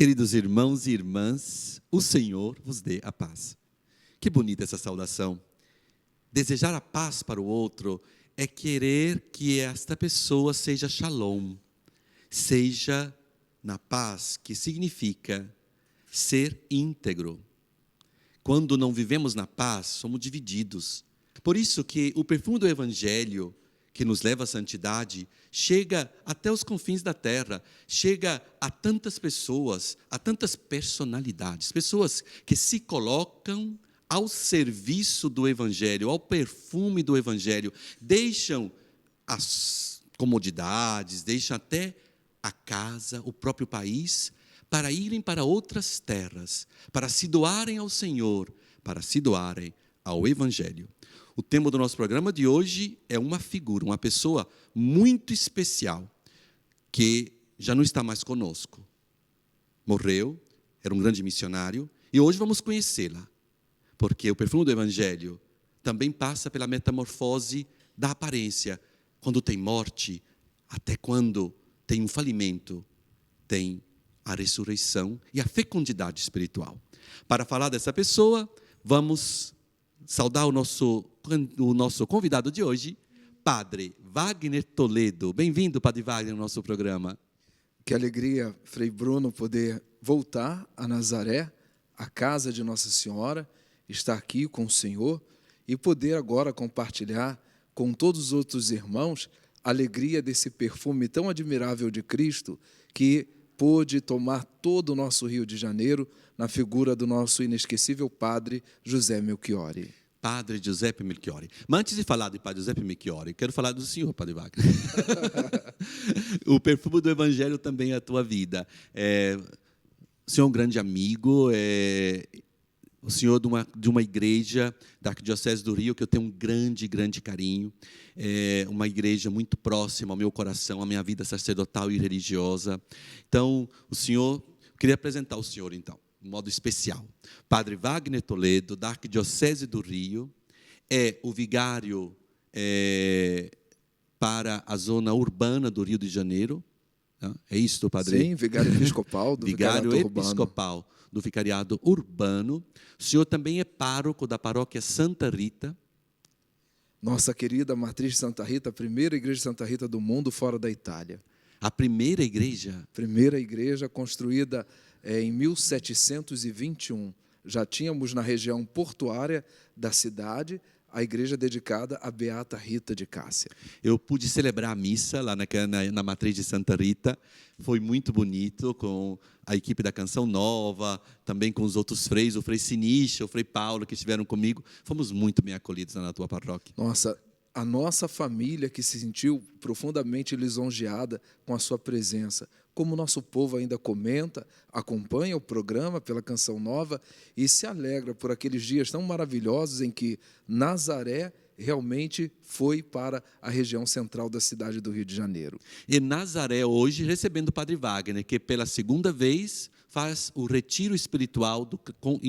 Queridos irmãos e irmãs, o Senhor vos dê a paz. Que bonita essa saudação. Desejar a paz para o outro é querer que esta pessoa seja shalom, seja na paz, que significa ser íntegro. Quando não vivemos na paz, somos divididos. Por isso que o perfume do Evangelho, que nos leva à santidade, chega até os confins da terra, chega a tantas pessoas, a tantas personalidades, pessoas que se colocam ao serviço do Evangelho, ao perfume do Evangelho, deixam as comodidades, deixam até a casa, o próprio país, para irem para outras terras, para se doarem ao Senhor, para se doarem ao Evangelho. O tema do nosso programa de hoje é uma figura, uma pessoa muito especial, que já não está mais conosco. Morreu, era um grande missionário, e hoje vamos conhecê-la, porque o perfume do Evangelho também passa pela metamorfose da aparência. Quando tem morte, até quando tem um falimento, tem a ressurreição e a fecundidade espiritual. Para falar dessa pessoa, vamos saudar o nosso convidado de hoje, Padre Wagner Toledo. Bem-vindo, Padre Wagner, ao nosso programa. Que alegria, Frei Bruno, poder voltar a Nazaré, a casa de Nossa Senhora, estar aqui com o Senhor e poder agora compartilhar com todos os outros irmãos a alegria desse perfume tão admirável de Cristo, que pôde tomar todo o nosso Rio de Janeiro na figura do nosso inesquecível Padre José Melchiori. Padre Giuseppe Melchiori. Mas antes de falar de Padre Giuseppe Melchiori, quero falar do senhor, Padre Wagner. O perfume do Evangelho também é a tua vida. O senhor é um grande amigo, o senhor de uma igreja da Arquidiocese do Rio, que eu tenho um grande, grande carinho. É uma igreja muito próxima ao meu coração, à minha vida sacerdotal e religiosa. Então, eu queria apresentar o senhor, então, de modo especial. Padre Wagner Toledo, da Arquidiocese do Rio, é o vigário para a zona urbana do Rio de Janeiro. É isso, Padre? Sim, vigário episcopal do Vigário episcopal do vicariado urbano. O senhor também é pároco da paróquia Santa Rita. Nossa querida matriz Santa Rita, a primeira igreja de Santa Rita do mundo fora da Itália. A primeira igreja? Primeira igreja construída em 1721. Já tínhamos na região portuária da cidade a igreja dedicada à Beata Rita de Cássia. Eu pude celebrar a missa lá na matriz de Santa Rita. Foi muito bonito, com a equipe da Canção Nova, também com os outros freis, o Frei Sinischa, o Frei Paulo, que estiveram comigo. Fomos muito bem acolhidos na tua paróquia. Nossa, a nossa família que se sentiu profundamente lisonjeada com a sua presença. Como o nosso povo ainda comenta, acompanha o programa pela Canção Nova e se alegra por aqueles dias tão maravilhosos em que Nazaré realmente foi para a região central da cidade do Rio de Janeiro. E Nazaré hoje recebendo o Padre Wagner, que pela segunda vez faz o retiro espiritual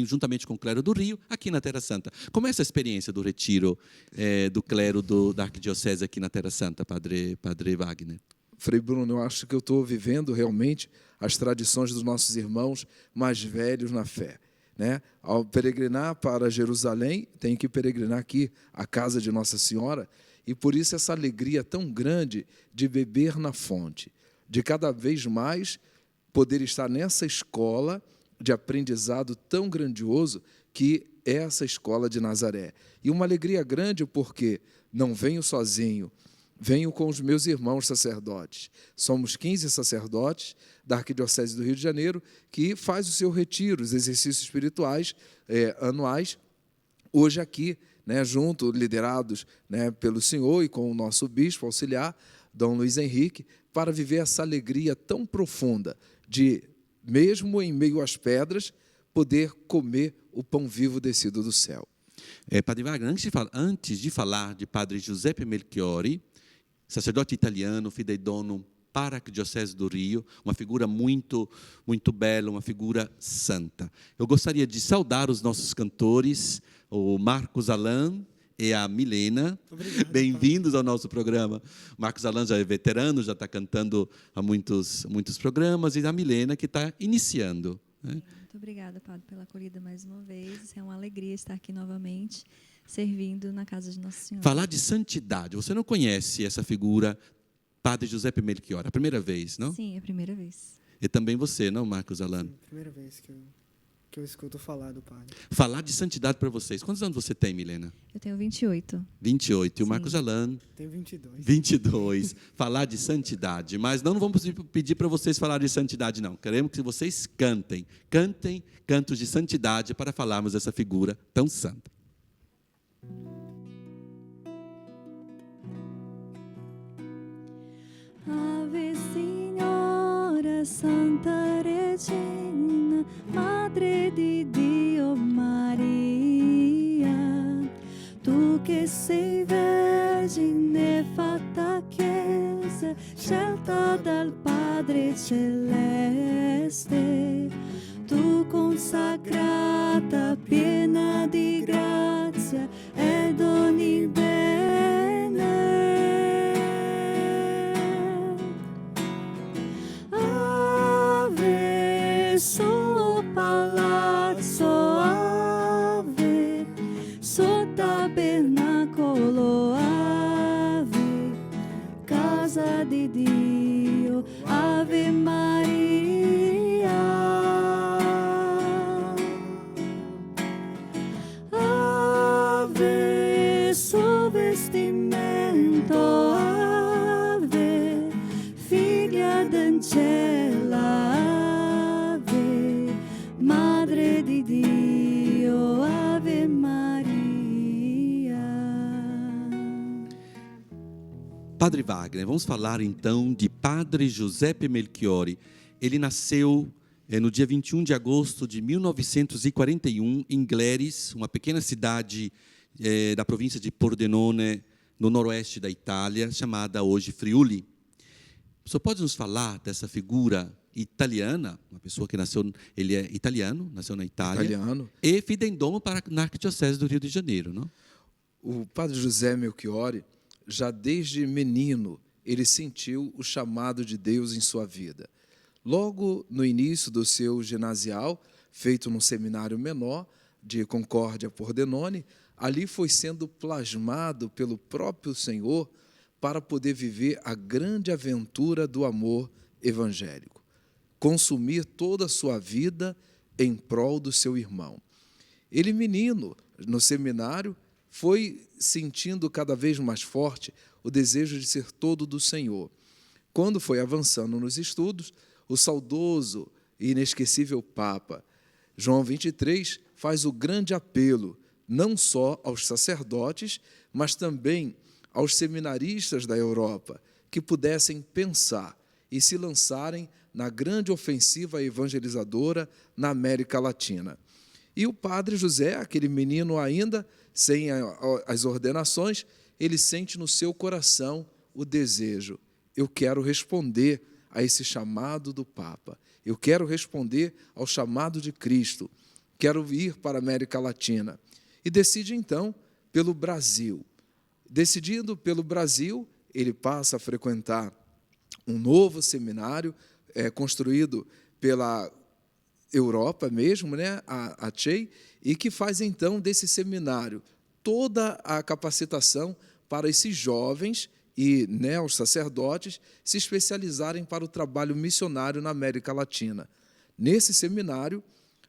juntamente com o clero do Rio, aqui na Terra Santa. Como é essa experiência do retiro do clero da Arquidiocese aqui na Terra Santa, Padre Wagner? Frei Bruno, eu acho que eu estou vivendo realmente as tradições dos nossos irmãos mais velhos na fé. Ao peregrinar para Jerusalém, tenho que peregrinar aqui à casa de Nossa Senhora, e por isso essa alegria tão grande de beber na fonte, de cada vez mais poder estar nessa escola de aprendizado tão grandioso que é essa escola de Nazaré. E uma alegria grande porque não venho sozinho, venho com os meus irmãos sacerdotes. Somos 15 sacerdotes da Arquidiocese do Rio de Janeiro que faz o seu retiro, os exercícios espirituais anuais, hoje aqui, junto, liderados pelo senhor e com o nosso bispo auxiliar, Dom Luiz Henrique, para viver essa alegria tão profunda de, mesmo em meio às pedras, poder comer o pão vivo descido do céu. Padre Wagner, antes de falar de Padre Giuseppe Melchiori, sacerdote italiano, fideidono para a Arquidiocese do Rio, uma figura muito, muito bela, uma figura santa. Eu gostaria de saudar os nossos cantores, o Marcos Alan e a Milena. Obrigado, Bem-vindos ao nosso programa. Marcos Alan já é veterano, já está cantando há muitos programas, e a Milena que está iniciando, né? Muito obrigada, Padre, pela acolhida mais uma vez. É uma alegria estar aqui novamente, servindo na casa de Nossa Senhora. Falar de santidade. Você não conhece essa figura, Padre Giuseppe Melchior, a primeira vez, não? Sim, é a primeira vez. E também você, não, Marcos Alan? Sim, primeira vez que eu escuto falar do Padre. Falar de santidade para vocês. Quantos anos você tem, Milena? Eu tenho 28. 28. E o Sim. Marcos Alan? Tenho 22. 22. Falar de santidade. Mas não vamos pedir para vocês falarem de santidade, não. Queremos que vocês cantem. Cantem cantos de santidade para falarmos dessa figura tão santa. Ave Signora Santa Regina, Madre di Dio Maria, tu che sei vergine fatta chiesa, scelta dal Padre Celeste, tu consacrata, piena di grazia ed ogni bene. Ave, suo palazzo, ave, suo tabernacolo, ave, casa di Dio, Ave Maria. Ave, suo vestimento, ave, figlia d'ancella, ave, madre di Dio, Ave Maria. Padre Wagner, vamos falar então de Padre Giuseppe Melchiori. Ele nasceu no dia 21 de agosto de 1941 em Gleris, uma pequena cidade da província de Pordenone, no noroeste da Itália, chamada hoje Friuli. O senhor pode nos falar dessa figura italiana, uma pessoa que nasceu, ele é italiano, nasceu na Itália, Italiano. e fidendomo na Arquidiocese do Rio de Janeiro, não? O Padre José Melchiori, já desde menino, ele sentiu o chamado de Deus em sua vida. Logo no início do seu ginasial, feito num seminário menor de Concórdia Pordenone, ali foi sendo plasmado pelo próprio Senhor para poder viver a grande aventura do amor evangélico, consumir toda a sua vida em prol do seu irmão. Ele, menino, no seminário, foi sentindo cada vez mais forte o desejo de ser todo do Senhor. Quando foi avançando nos estudos, o saudoso e inesquecível Papa João XXIII faz o grande apelo, não só aos sacerdotes, mas também aos seminaristas da Europa, que pudessem pensar e se lançarem na grande ofensiva evangelizadora na América Latina. E o Padre José, aquele menino ainda, sem as ordenações, ele sente no seu coração o desejo: eu quero responder a esse chamado do Papa, eu quero responder ao chamado de Cristo, quero ir para a América Latina. E decide, então, pelo Brasil. Decidindo pelo Brasil, ele passa a frequentar um novo seminário construído pela Europa mesmo, né, a CEI, e que faz, então, desse seminário toda a capacitação para esses jovens e os sacerdotes se especializarem para o trabalho missionário na América Latina. Nesse seminário,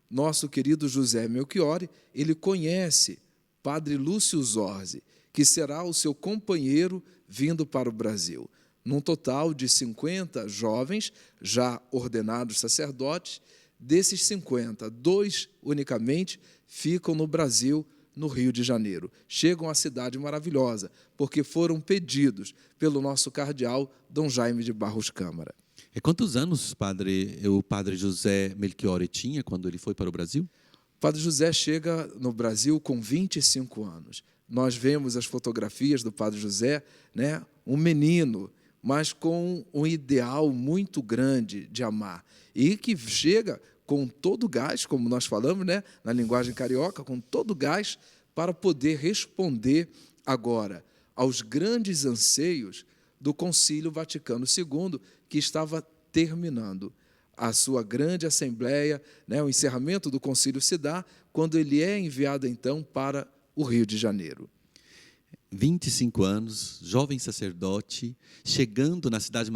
nosso querido José Melchiori, ele conhece Padre Lúcio Zorzi, que será o seu companheiro vindo para o Brasil. Num total de 50 jovens, já ordenados sacerdotes, desses 50, 2 unicamente ficam no Brasil, no Rio de Janeiro. Chegam à cidade maravilhosa, porque foram pedidos pelo nosso cardeal, Dom Jaime de Barros Câmara. E quantos anos o Padre José Melchiori tinha quando ele foi para o Brasil? O Padre José chega no Brasil com 25 anos. Nós vemos as fotografias do Padre José, um menino, mas com um ideal muito grande de amar. E que chega com todo o gás, como nós falamos, na linguagem carioca, com todo o gás, para poder responder agora aos grandes anseios do Concílio Vaticano II, que estava terminando a sua grande assembleia, né? O encerramento do concílio se dá quando ele é enviado, então, para o Rio de Janeiro. 25 anos, jovem sacerdote, chegando na cidade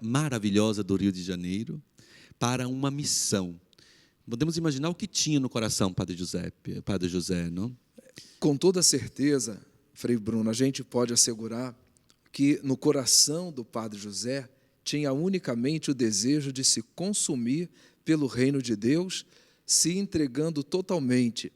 maravilhosa do Rio de Janeiro para uma missão. Podemos imaginar o que tinha no coração Padre José, não? Com toda certeza, Frei Bruno, a gente pode assegurar que no coração do Padre José tinha unicamente o desejo de se consumir pelo reino de Deus, se entregando totalmente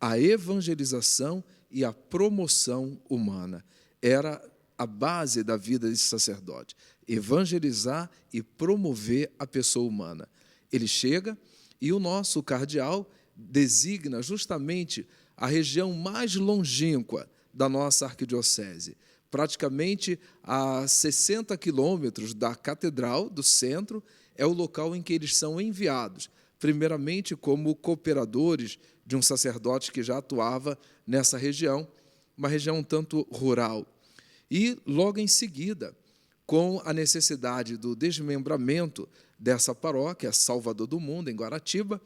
à evangelização e à promoção humana. Era a base da vida desse sacerdote, evangelizar e promover a pessoa humana. Ele chega e o nosso cardeal designa justamente a região mais longínqua da nossa arquidiocese, praticamente a 60 quilômetros da catedral, do centro, é o local em que eles são enviados, primeiramente como cooperadores de um sacerdote que já atuava nessa região, uma região um tanto rural. E, logo em seguida, com a necessidade do desmembramento dessa paróquia, Salvador do Mundo, em Guaratiba,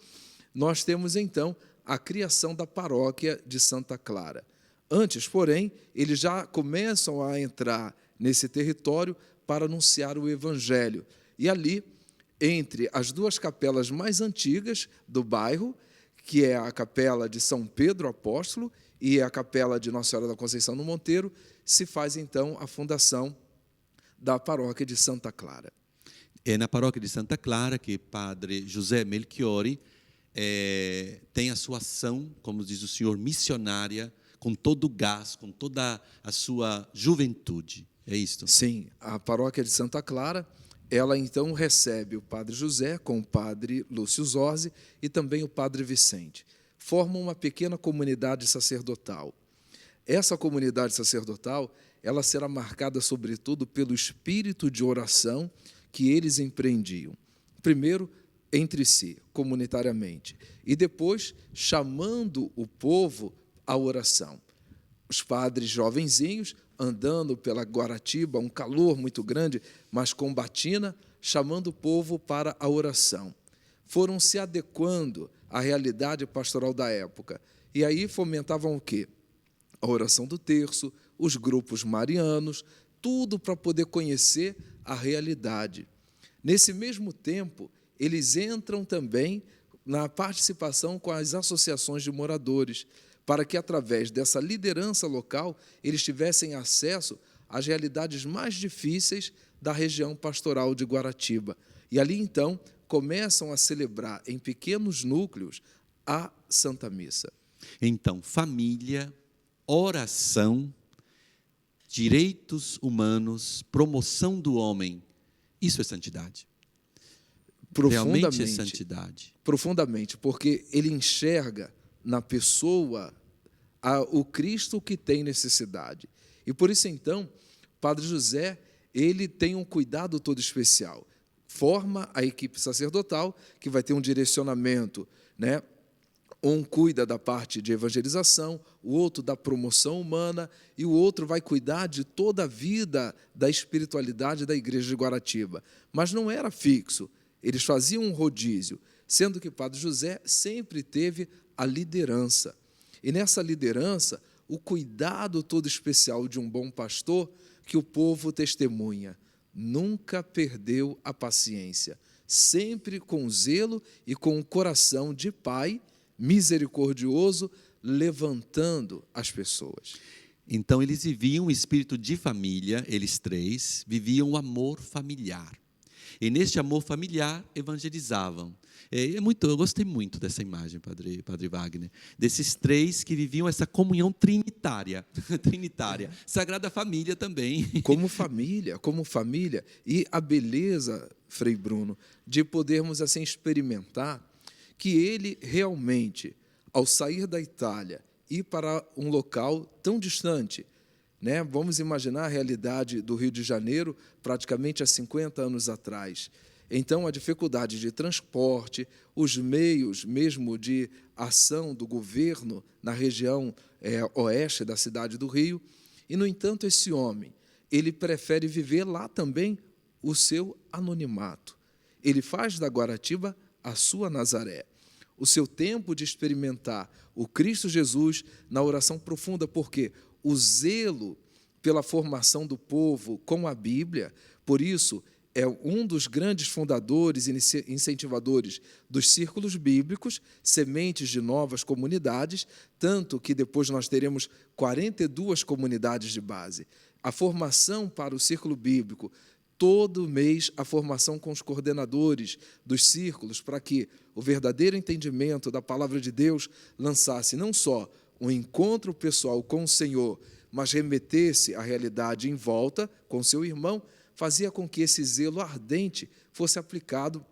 nós temos, então, a criação da paróquia de Santa Clara. Antes, porém, eles já começam a entrar nesse território para anunciar o Evangelho. E ali, entre as duas capelas mais antigas do bairro, que é a capela de São Pedro Apóstolo e a capela de Nossa Senhora da Conceição no Monteiro, se faz, então, a fundação da paróquia de Santa Clara. É na paróquia de Santa Clara que Padre José Melchiori tem a sua ação, como diz o senhor, missionária, com todo o gás, com toda a sua juventude. É isto? Sim, a paróquia de Santa Clara, ela então recebe o Padre José com o Padre Lúcio Zorzi e também o Padre Vicente. Formam uma pequena comunidade sacerdotal. Essa comunidade sacerdotal, ela será marcada, sobretudo, pelo espírito de oração que eles empreendiam. Primeiro, entre si, comunitariamente, e depois chamando o povo à oração. Os padres jovenzinhos, andando pela Guaratiba, um calor muito grande, mas com batina, chamando o povo para a oração. Foram se adequando à realidade pastoral da época. E aí fomentavam o quê? A oração do terço, os grupos marianos, tudo para poder conhecer a realidade. Nesse mesmo tempo, eles entram também na participação com as associações de moradores, para que, através dessa liderança local, eles tivessem acesso às realidades mais difíceis da região pastoral de Guaratiba. E ali, então, começam a celebrar em pequenos núcleos a Santa Missa. Então, família, oração, direitos humanos, promoção do homem, isso é santidade. Realmente é santidade. Profundamente, porque ele enxerga na pessoa o Cristo que tem necessidade. E por isso, então, Padre José, ele tem um cuidado todo especial. Forma a equipe sacerdotal, que vai ter um direcionamento, né? Um cuida da parte de evangelização, o outro da promoção humana, e o outro vai cuidar de toda a vida da espiritualidade da Igreja de Guaratiba. Mas não era fixo, eles faziam um rodízio, sendo que Padre José sempre teve a liderança. E nessa liderança, o cuidado todo especial de um bom pastor, que o povo testemunha. Nunca perdeu a paciência, sempre com zelo e com o coração de pai, misericordioso, levantando as pessoas. Então, eles viviam um espírito de família, eles três, viviam o amor familiar. E neste amor familiar, evangelizavam. Eu gostei muito dessa imagem, Padre Wagner, desses três que viviam essa comunhão trinitária. Sagrada Família também. Como família. E a beleza, Frei Bruno, de podermos assim experimentar que ele realmente, ao sair da Itália, ir para um local tão distante, né? Vamos imaginar a realidade do Rio de Janeiro, praticamente há 50 anos atrás. Então, a dificuldade de transporte, os meios mesmo de ação do governo na região oeste da cidade do Rio. E, no entanto, esse homem, ele prefere viver lá também o seu anonimato. Ele faz da Guaratiba a sua Nazaré. O seu tempo de experimentar o Cristo Jesus na oração profunda, porque o zelo pela formação do povo com a Bíblia, por isso, é um dos grandes fundadores e incentivadores dos círculos bíblicos, sementes de novas comunidades, tanto que depois nós teremos 42 comunidades de base. A formação para o círculo bíblico, todo mês a formação com os coordenadores dos círculos, para que o verdadeiro entendimento da palavra de Deus lançasse não só um encontro pessoal com o Senhor, mas remetesse à realidade em volta com seu irmão, fazia com que esse zelo ardente fosse aplicado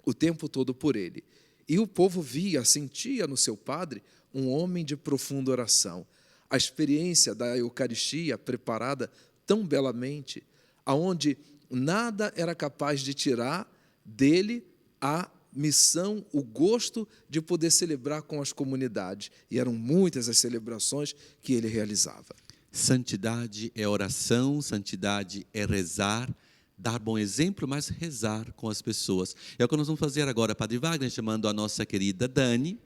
o tempo todo por ele. E o povo via, sentia no seu padre um homem de profunda oração. A experiência da Eucaristia preparada tão belamente, aonde nada era capaz de tirar dele a missão, o gosto de poder celebrar com as comunidades. E eram muitas as celebrações que ele realizava. Santidade é oração, santidade é rezar, dar bom exemplo, mas rezar com as pessoas. É o que nós vamos fazer agora, Padre Wagner, chamando a nossa querida Dani,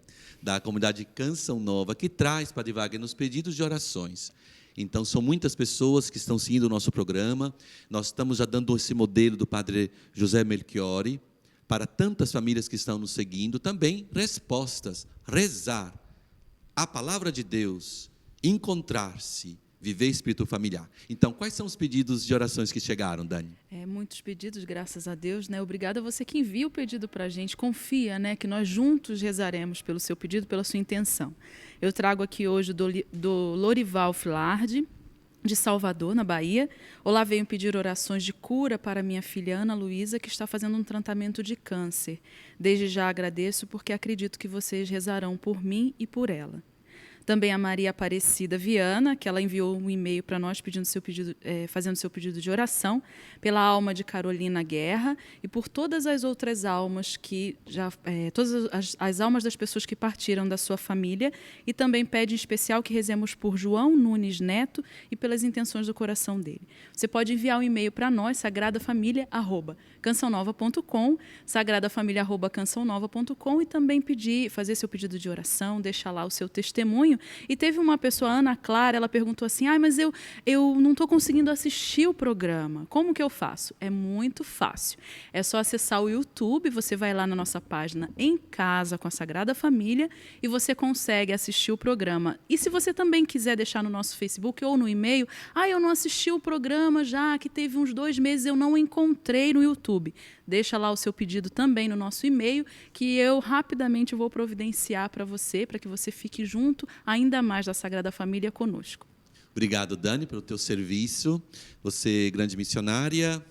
da comunidade Canção Nova, que traz, Padre Wagner, nos pedidos de orações. Então, são muitas pessoas que estão seguindo o nosso programa. Nós estamos já dando esse modelo do Padre José Melchiori para tantas famílias que estão nos seguindo. Também respostas, rezar, a palavra de Deus, encontrar-se, viver espírito familiar. Então, quais são os pedidos de orações que chegaram, Dani? Muitos pedidos, graças a Deus, né? Obrigada a você que envia o pedido para a gente. Confia, né, que nós juntos rezaremos pelo seu pedido, pela sua intenção. Eu trago aqui hoje do Lorival Filardi, de Salvador, na Bahia. Olá, venho pedir orações de cura para minha filha Ana Luísa, que está fazendo um tratamento de câncer. Desde já agradeço, porque acredito que vocês rezarão por mim e por ela. Também a Maria Aparecida Viana, que ela enviou um e-mail para nós fazendo seu pedido de oração pela alma de Carolina Guerra e por todas as outras almas todas as almas das pessoas que partiram da sua família, e também pede em especial que rezemos por João Nunes Neto e pelas intenções do coração dele. Você pode enviar um e-mail para nós, sagradafamilia@cançãonova.com, sagradafamilia@cançãonova.com, e também fazer seu pedido de oração, deixar lá o seu testemunho. E teve uma pessoa, Ana Clara, ela perguntou assim: mas eu não estou conseguindo assistir o programa. Como que eu faço? É muito fácil. É só acessar o YouTube, você vai lá na nossa página Em Casa com a Sagrada Família e você consegue assistir o programa. E se você também quiser deixar no nosso Facebook ou no e-mail, eu não assisti o programa já, que teve uns 2 meses, eu não encontrei no YouTube. Deixa lá o seu pedido também no nosso e-mail, que eu rapidamente vou providenciar para você, para que você fique junto ainda mais da Sagrada Família conosco. Obrigado, Dani, pelo teu serviço. Você, grande missionária,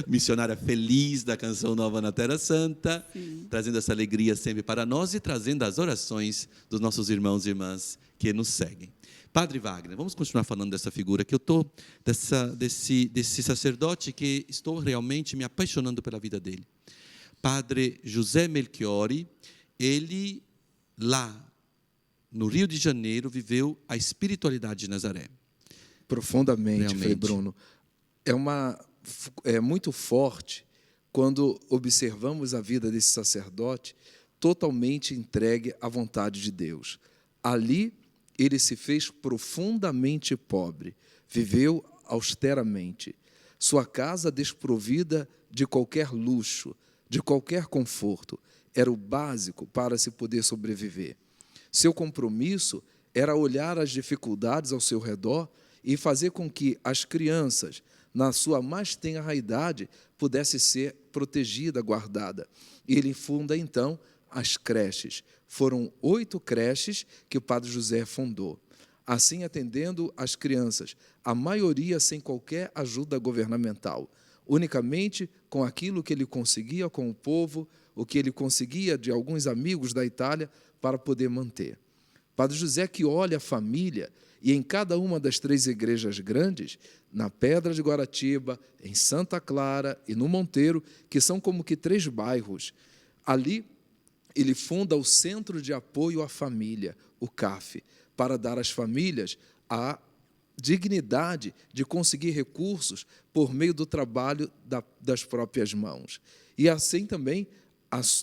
missionária feliz da Canção Nova na Terra Santa, sim, trazendo essa alegria sempre para nós e trazendo as orações dos nossos irmãos e irmãs que nos seguem. Padre Wagner, vamos continuar falando dessa figura, que eu estou, desse sacerdote que estou realmente me apaixonando pela vida dele. Padre José Melchiori, ele lá no Rio de Janeiro viveu a espiritualidade de Nazaré. Profundamente, Frei Bruno. É muito forte quando observamos a vida desse sacerdote totalmente entregue à vontade de Deus. Ali, ele se fez profundamente pobre, viveu austeramente. Sua casa desprovida de qualquer luxo, de qualquer conforto, era o básico para se poder sobreviver. Seu compromisso era olhar as dificuldades ao seu redor e fazer com que as crianças, na sua mais tenra idade, pudessem ser protegidas, guardadas. E ele funda, então, as creches. Foram 8 creches que o Padre José fundou. Assim, atendendo as crianças, a maioria sem qualquer ajuda governamental, unicamente com aquilo que ele conseguia com o povo, o que ele conseguia de alguns amigos da Itália, para poder manter. Padre José, que olha a família E em cada uma das 3 igrejas grandes, na Pedra de Guaratiba, em Santa Clara e no Monteiro, que são como que 3 bairros, ali ele funda o Centro de Apoio à Família, o CAF, para dar às famílias a dignidade de conseguir recursos por meio do trabalho das próprias mãos. E assim também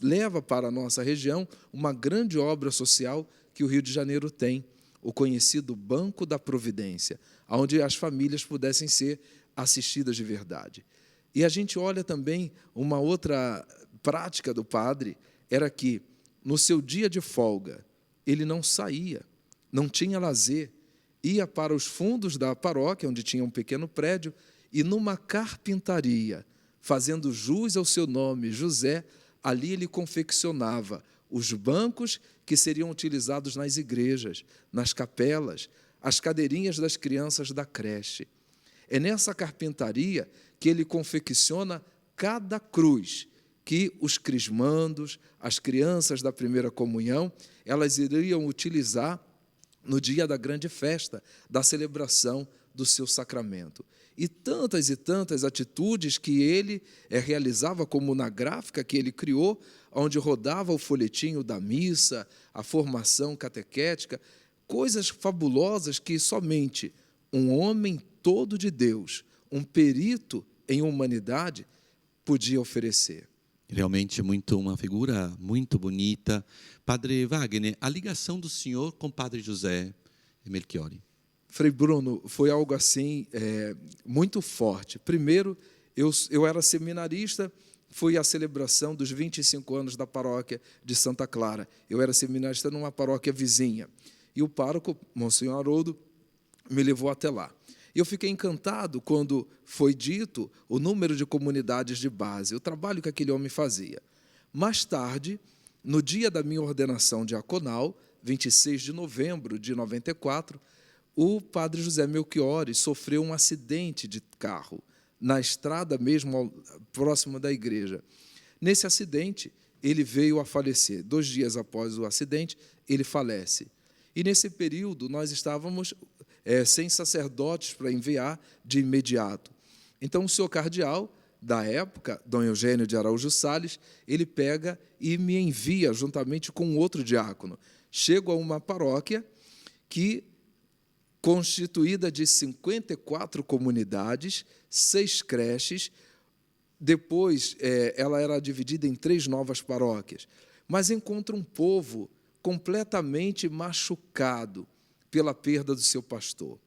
leva para a nossa região uma grande obra social que o Rio de Janeiro tem, o conhecido Banco da Providência, onde as famílias pudessem ser assistidas de verdade. E a gente olha também uma outra prática do padre, era que, no seu dia de folga, ele não saía, não tinha lazer, ia para os fundos da paróquia, onde tinha um pequeno prédio, e numa carpintaria, fazendo jus ao seu nome, José, ali ele confeccionava os bancos que seriam utilizados nas igrejas, nas capelas, as cadeirinhas das crianças da creche. É nessa carpintaria que ele confecciona cada cruz que os crismandos, as crianças da primeira comunhão, elas iriam utilizar no dia da grande festa, da celebração do seu sacramento. E tantas atitudes que ele realizava, como na gráfica que ele criou, onde rodava o folhetinho da missa, a formação catequética, coisas fabulosas que somente um homem todo de Deus, um perito em humanidade, podia oferecer. Realmente uma figura muito bonita. Padre Wagner, a ligação do senhor com Padre José Melchiori. Frei Bruno, foi algo assim muito forte. Primeiro, eu era seminarista, foi a celebração dos 25 anos da paróquia de Santa Clara. Eu era seminarista numa paróquia vizinha. E o pároco, Monsenhor Haroldo, me levou até lá. Eu fiquei encantado quando foi dito o número de comunidades de base, o trabalho que aquele homem fazia. Mais tarde, no dia da minha ordenação diaconal, 26 de novembro de 94, o padre José Melchiori sofreu um acidente de carro, na estrada mesmo, próxima da igreja. Nesse acidente, ele veio a falecer. 2 dias após o acidente, ele falece. E, nesse período, nós estávamos sem sacerdotes para enviar de imediato. Então, o senhor cardeal, da época, Dom Eugênio de Araújo Salles, ele pega e me envia, juntamente com outro diácono. Chego a uma paróquia que, constituída de 54 comunidades, 6 creches, depois ela era dividida em 3 novas paróquias, mas encontra um povo completamente machucado pela perda do seu pastor.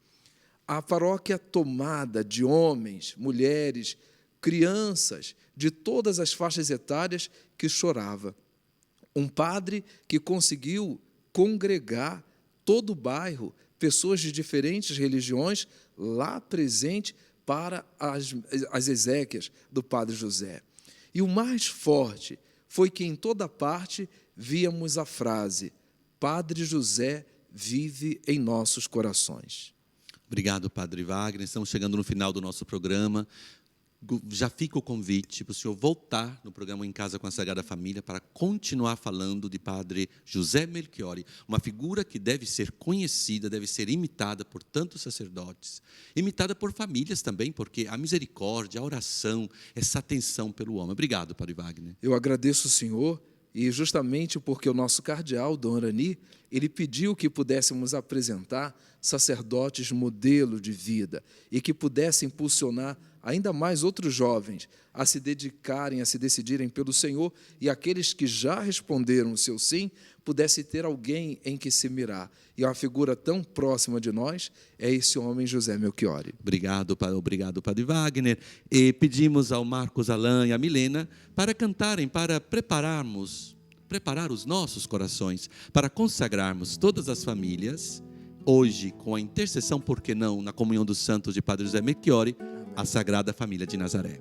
A paróquia tomada de homens, mulheres, crianças, de todas as faixas etárias que chorava. Um padre que conseguiu congregar todo o bairro, pessoas de diferentes religiões, lá presente para as exéquias do padre José. E o mais forte foi que em toda parte víamos a frase: Padre José vive em nossos corações. Obrigado, Padre Wagner. Estamos chegando no final do nosso programa. Já fica o convite para o senhor voltar no programa Em Casa com a Sagrada Família para continuar falando de Padre José Melchiori, uma figura que deve ser conhecida, deve ser imitada por tantos sacerdotes, imitada por famílias também, porque a misericórdia, a oração, essa atenção pelo homem. Obrigado, Padre Wagner. Eu agradeço o senhor, e justamente porque o nosso cardeal, Dom Arani, ele pediu que pudéssemos apresentar sacerdotes modelo de vida e que pudessem impulsionar ainda mais outros jovens a se dedicarem, a se decidirem pelo Senhor, e aqueles que já responderam o seu sim, pudessem ter alguém em que se mirar. E uma figura tão próxima de nós é esse homem, José Melchiori. Obrigado, Padre Wagner. E pedimos ao Marcos Alain e à Milena para cantarem, para preparar os nossos corações, para consagrarmos todas as famílias, hoje, com a intercessão, por que não, na comunhão dos santos de Padre José Melchiori, a Sagrada Família de Nazaré.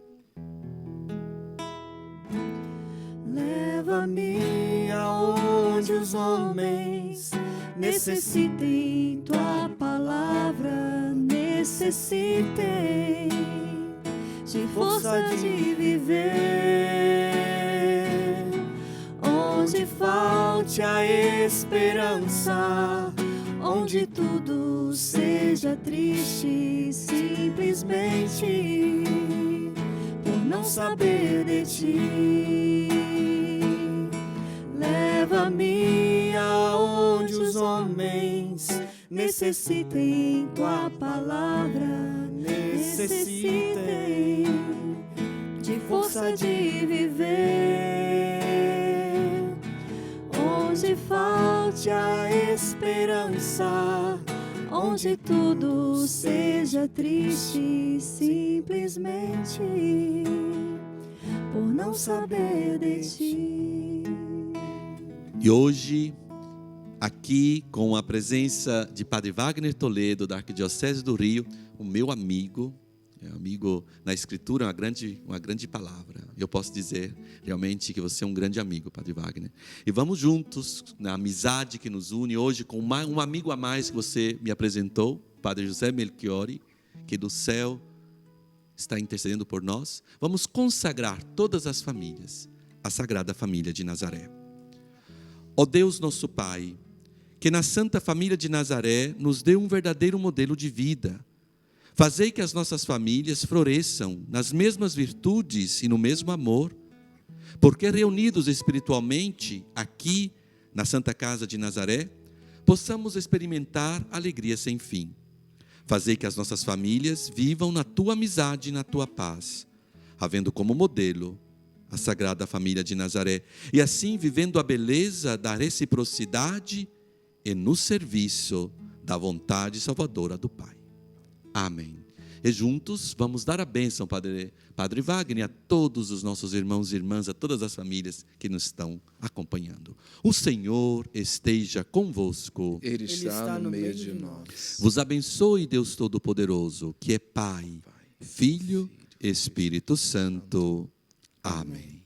Leva-me aonde os homens necessitem tua palavra, necessitem de força de viver, onde falte a esperança, onde tudo seja triste, simplesmente por não saber de ti. Leva-me aonde os homens necessitem tua palavra, necessitem de força de viver, onde falte a esperança, onde tudo seja triste, simplesmente por não saber de ti. E hoje, aqui com a presença de Padre Wagner Toledo, da Arquidiocese do Rio, o meu amigo na Escritura é uma grande palavra. Eu posso dizer realmente que você é um grande amigo, Padre Wagner. E vamos juntos, na amizade que nos une hoje, com um amigo a mais que você me apresentou, Padre José Melchiori, que do céu está intercedendo por nós. Vamos consagrar todas as famílias à Sagrada Família de Nazaré. Ó Deus nosso Pai, que na Santa Família de Nazaré nos dê um verdadeiro modelo de vida. Fazei que as nossas famílias floresçam nas mesmas virtudes e no mesmo amor, porque reunidos espiritualmente aqui na Santa Casa de Nazaré, possamos experimentar alegria sem fim. Fazei que as nossas famílias vivam na tua amizade e na tua paz, havendo como modelo a Sagrada Família de Nazaré, e assim vivendo a beleza da reciprocidade e no serviço da vontade salvadora do Pai. Amém. E juntos vamos dar a bênção, Padre Wagner, a todos os nossos irmãos e irmãs, a todas as famílias que nos estão acompanhando. O Senhor esteja convosco. Ele está no meio de nós. Vos abençoe Deus Todo-Poderoso, que é Pai, Filho e Espírito Santo. Amém.